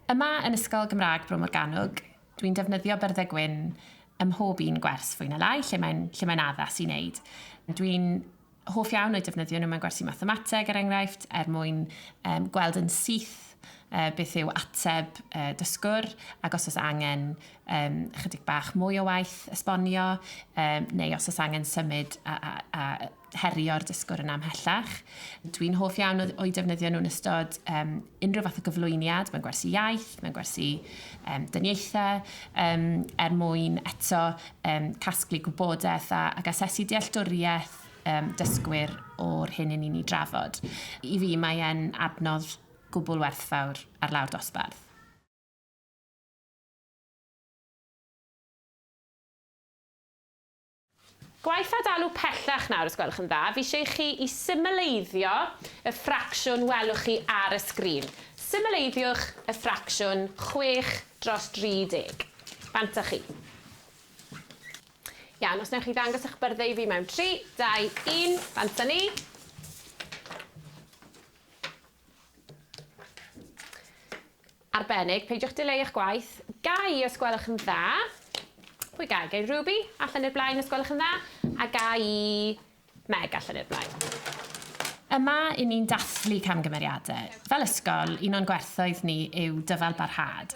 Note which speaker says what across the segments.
Speaker 1: Yma yn Ysgol Gymraeg Bro Morgannwg, dwi'n defnyddio byrddau gwyn ym mhob un gwers fwy na lai lle mae'n addas i wneud. Dwi'n hoff iawn o'i defnyddio nhw mewn gwersi mathemateg er enghraifft mwyn gweld yn syth beth yw ateb dysgwr ac os oes angen chydig bach mwy o waith esbonio neu os oes angen symud a herio'r dysgwr yn amhellach. Dwi'n hoff iawn o'i defnyddio nhw'n ystod unrhyw fath o gyflwyniad mewn gwersi iaith, mewn gwersi dynieithau mwyn eto casglu gwybodaeth ac asesu dealltwriaeth dysgwyr o'r hyn yn ni'n ei drafod. I fi mae e'n adnodd gwbl werthfawr ar lawr dosbarth. Gwaith adalw pellach nawr, os gwelwch yn dda, fi eisiau chi i symuleiddio y ffracsiwn welwch chi ar y sgrin. Symuleiddiwch y ffracsiwn 6/30. Bant â chi. Iawn, os newch chi ddangos eich byrddau fi mewn 3, 2, 1, bant â ni. Arbennig, peidiwch dileu eich gwaith. Gai, os gwelwch yn dda. Pwy gai? Gai Ruby, allan i'r blaen, os gwelwch yn dda. A gai Meg, allan i'r blaen. Yma, i ni'n dathlu camgymeriadau. Fel ysgol, un o'n gwerthoedd ni yw dyfal barhad.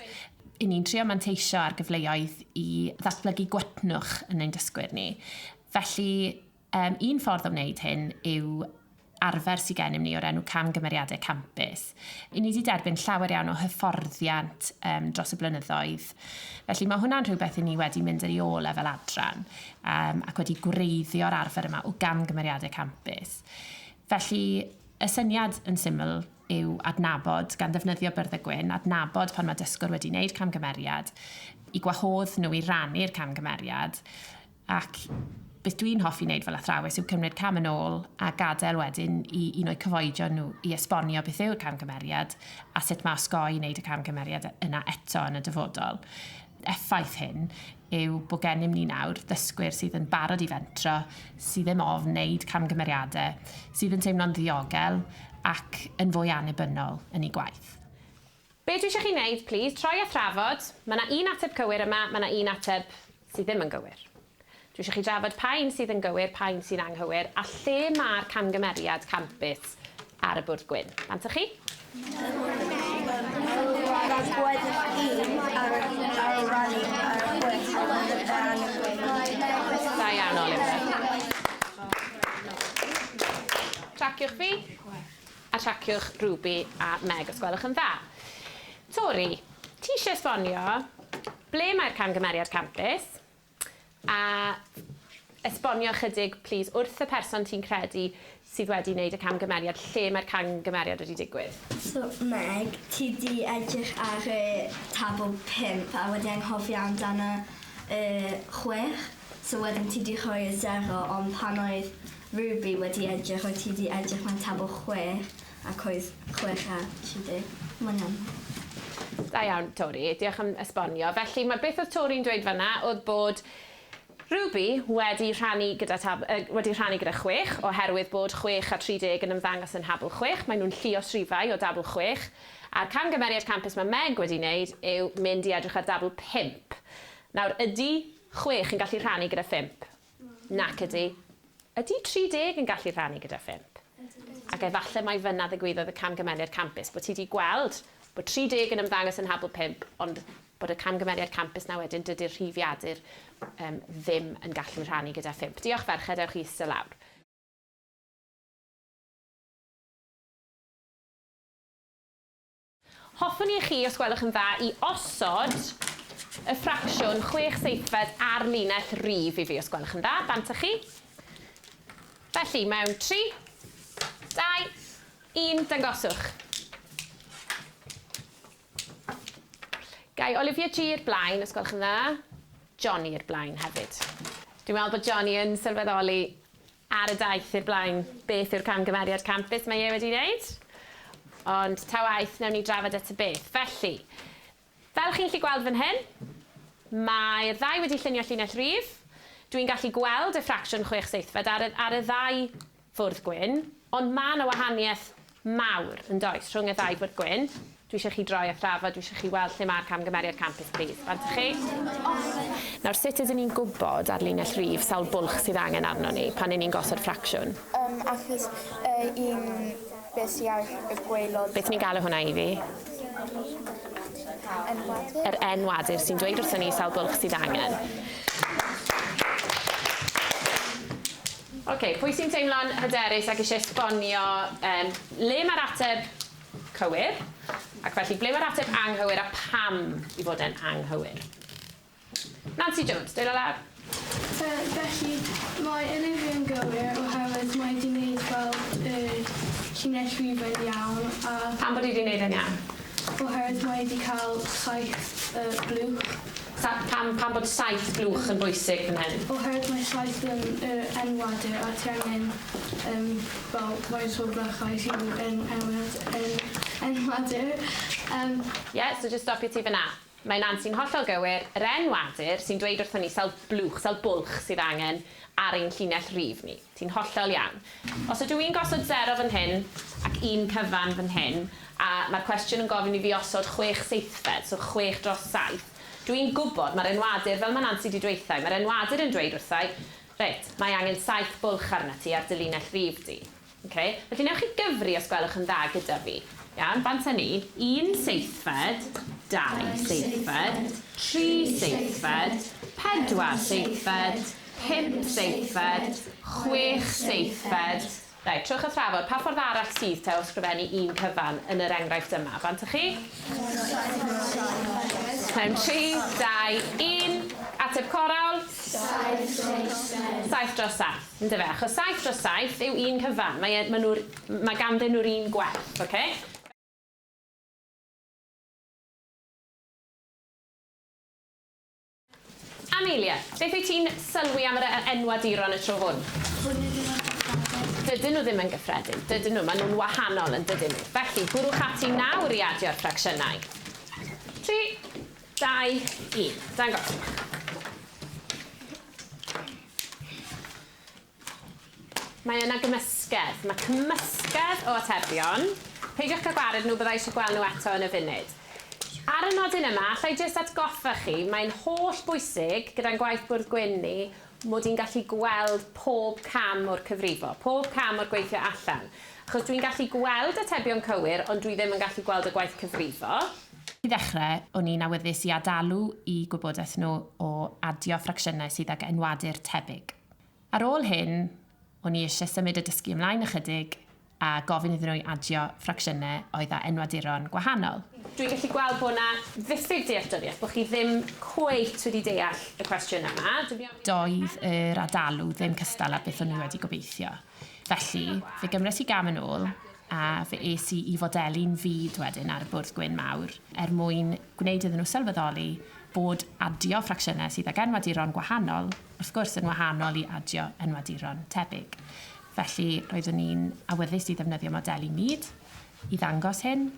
Speaker 1: I ni'n trio manteisio ar gyfleoedd i ddatblygu gwetnwch yn ein dysgwyr ni. Felly, un ffordd o wneud hyn yw arfer sydd gennym ni o'r enw camgymeriadau campus. I ni wedi derbyn llawer iawn o hyfforddiant dros y blynyddoedd. Felly mae hwnna'n rhywbeth i ni wedi mynd ar ei ôl fel adran ac wedi gwreiddio'r arfer yma o gamgymeriadau campus. Felly, y syniad yn syml yw adnabod gan ddefnyddio byrddau gwyn, adnabod pan mae dysgwr wedi wneud camgymeriad, i gwahodd nhw i rannu'r camgymeriad, ac beth dwi'n hoffi wneud fel athrawes yw cymryd cam yn ôl a gadael wedyn i un o'i cyfoedion nhw i esbonio beth yw'r camgymeriad a sut mae osgoi wneud y camgymeriad yna eto yn y dyfodol. Effaith hyn yw bod gennym ni nawr ddysgwyr sydd yn barod i fentro, sydd ddim ofn wneud camgymeriadau, sydd yn teimlo'n ddiogel ac yn fwy annibynnol yn ei gwaith. Be dwi eisiau chi wneud, please, troi a thrafod. Mae yna un ateb cywir yma, mae yna un ateb sydd ddim yn gywir. Dwi eisiau chi drafod pa un sydd yn gywir, pa un sy'n anghywir, a lle mae'r camgymeriad campus ar y bwrdd gwyn. Bant â chi? Da iawn, Oliver. Traciwch fi, a traciwch Ruby a Meg, os gwelwch yn dda. Tori, ti eisiau esbonio ble mae'r camgymeriad campus, a esbonio chydig, please, wrth y person ti'n credu sydd wedi wneud y camgymeriad, lle mae'r camgymeriad wedi digwydd?
Speaker 2: So, Meg, ti di edrych ar y tabl 5 a wedi anghofio amdano 6. So, wedyn ti di rhoi y 0, ond pan oedd Ruby wedi edrych, oedd ti di edrych mewn tabl 6 ac oedd 6 a 30. Mae'n iawn.
Speaker 1: Da iawn, Tori, diolch am esbonio. Felly, mae beth oedd Tori'n dweud fanna oedd bod Ruby wedi rhannu gyda 6, oherwydd bod 6 a 30 yn ymddangos yn habl 6. Mae nhw'n lluosrifau o dabl 6. A'r camgymeriad campus mae Meg wedi wneud yw mynd i edrych ar dabl 5. Nawr, ydy 6 yn gallu rhannu gyda 5? Nac ydy. Ydy 30 yn gallu rhannu gyda 5? Ac efallai mai fyna ddigwyddodd y camgymeriad campus, bod ti wedi gweld bod 30 yn ymddangos yn habl 5, ond bod y camgymeriad campus na wedyn dydy'r rhifiadur ddim yn gallu rhannu gyda 5. Diolch ferched, ewch chi eistedd lawr. Hoffwn i chi, os gwelwch yn dda, i osod y ffracsiwn 6/7 ar linell rif i fi, os gwelwch yn dda. Bant â chi. Felly, mewn 3, 2, 1, dangoswch. Gai Olivia G i'r blaen, os gwelwch yn dda. Johnny i'r blaen hefyd. Dwi'n meddwl bod Johnny yn sylweddoli ar y daith i'r blaen beth yw'r camgymeriad campus mae e wedi wneud. Ond ta waith, newn ni drafod eto beth. Felly, fel chi'n gallu gweld fan hyn, mae'r ddau wedi llunio llinell rif. Dwi'n gallu gweld y ffracsiwn 6/7 ar y ddau fwrdd gwyn, ond mae yna wahaniaeth mawr yn does rhwng y ddau fwrdd gwyn. Dwi eisiau chi droi a thrafod, dwi eisiau chi weld lle mae'r camgymeriad campus, please. Fant chi? Nawr, sut ydyn ni'n gwybod ar linell rif sawl bwlch sydd angen arno ni pan ni'n gosod ffracsiwn?
Speaker 3: Achos beth sydd ar y gwaelod.
Speaker 1: Beth ni'n galw hwnna i fi?
Speaker 3: Enwadur.
Speaker 1: Yr enwadur sy'n dweud wrthyn ni sawl bwlch sydd angen. OK, pwy sy'n teimlo'n hyderus ac eisiau esbonio le mae'r ateb cywir, ac felly ble mae'r ateb anghywir a pam i fod yn anghywir. Nancy Jones, dweud o lawr.
Speaker 4: Felly, mae Olivia yn gywir oherwydd mae wedi gwneud fel llinell rhywbeth iawn.
Speaker 1: Pam bod i wedi gwneud yn iawn?
Speaker 4: Oherwydd mae wedi cael 7 blwch.
Speaker 1: Pam bod 7 blwch yn bwysig fan hyn?
Speaker 4: Oherwydd mae 7 yn enwadur a ti angen fel faint o blychau sydd yn enwadur.
Speaker 1: So just stopio ti fyna. Mae Nancy'n hollol gywir, yr enwadur sy'n dweud wrthyn ni sawl blwch, sawl bwlch sydd angen ar ein llinell rif ni. Ti'n hollol iawn. Os ydw i'n gosod 0 fan hyn ac 1 cyfan fan hyn, a mae'r cwestiwn yn gofyn i fi osod 6 seithfed, so 6 dros 7, dwi'n gwybod mae'r enwadur, fel mae Nancy wedi dweithio, mae'r enwadur yn dweud wrthai, reit, mae angen 7 bwlch arna ti ar dy linell rif di. Okay? Felly newch chi gyfri os gwelwch yn dda gyda fi. Iawn, bant hynny, 1 seithfed, 2 seithfed, 3 seithfed, 4 seithfed, 5 seithfed, 6 seithfed. Reit, trwch y thrafod, pa ffordd arall sydd te o sgrifennu 1 cyfan yn yr enghraifft yma? Bant chi? 3, 2, 1. Ateb corawl? 7 dros 7. Yndyfe, achos 7 dros 7 yw 1 cyfan. Mae ganddyn nhw'r 1 gwerth, oce? Amelia, beth wyt ti'n sylwi am yr enwaduron y tro hwn? Dydyn nhw ddim yn gyffredin. Dydyn nhw, maen nhw'n wahanol yn dydyn nhw. Felly, bwrwch ati nawr i adio'r ffracsiynau. 3, 2, 1. Dangoswch. Mae yna gymysgedd. Mae cymysgedd o atebion. Peidiwch cael gwared nhw, byddai eisiau gweld nhw eto yn y funud. Ar y nodyn yma, allai jyst atgoffa chi, mae'n holl bwysig gyda'n gwaith bwrdd gwyn ni, mod i'n gallu gweld pob cam o'r cyfrifo, pob cam o'r gweithio allan. Achos dwi'n gallu gweld atebion cywir, ond dwi ddim yn gallu gweld y gwaith cyfrifo. I ddechrau, o'n i'n awyddus i adalu i gwybodaeth nhw o adio ffracsiynau sydd ag enwadur tebyg. Ar ôl hyn, o'n i eisiau symud y dysgu ymlaen ychydig a gofyn iddyn nhw adio ffracsiynau oedd â enwaduron gwahanol. Dwi'n gallu gweld bod yna ddiffyg dealltwriaeth, bod chi ddim cweit wedi deall y cwestiwn yma. Doedd yr adalw ddim cystal â beth o'n i wedi gobeithio. Felly, fe gymryd i gam yn ôl a fe es i fodelu'n fyd wedyn ar y bwrdd gwyn mawr mwyn gwneud iddyn nhw sylweddoli bod adio ffracsiynau sydd ag enwaduron gwahanol, wrth gwrs yn wahanol i adio enwaduron tebyg. Felly, roeddwn ni'n awyddus i ddefnyddio modelu myd i ddangos hyn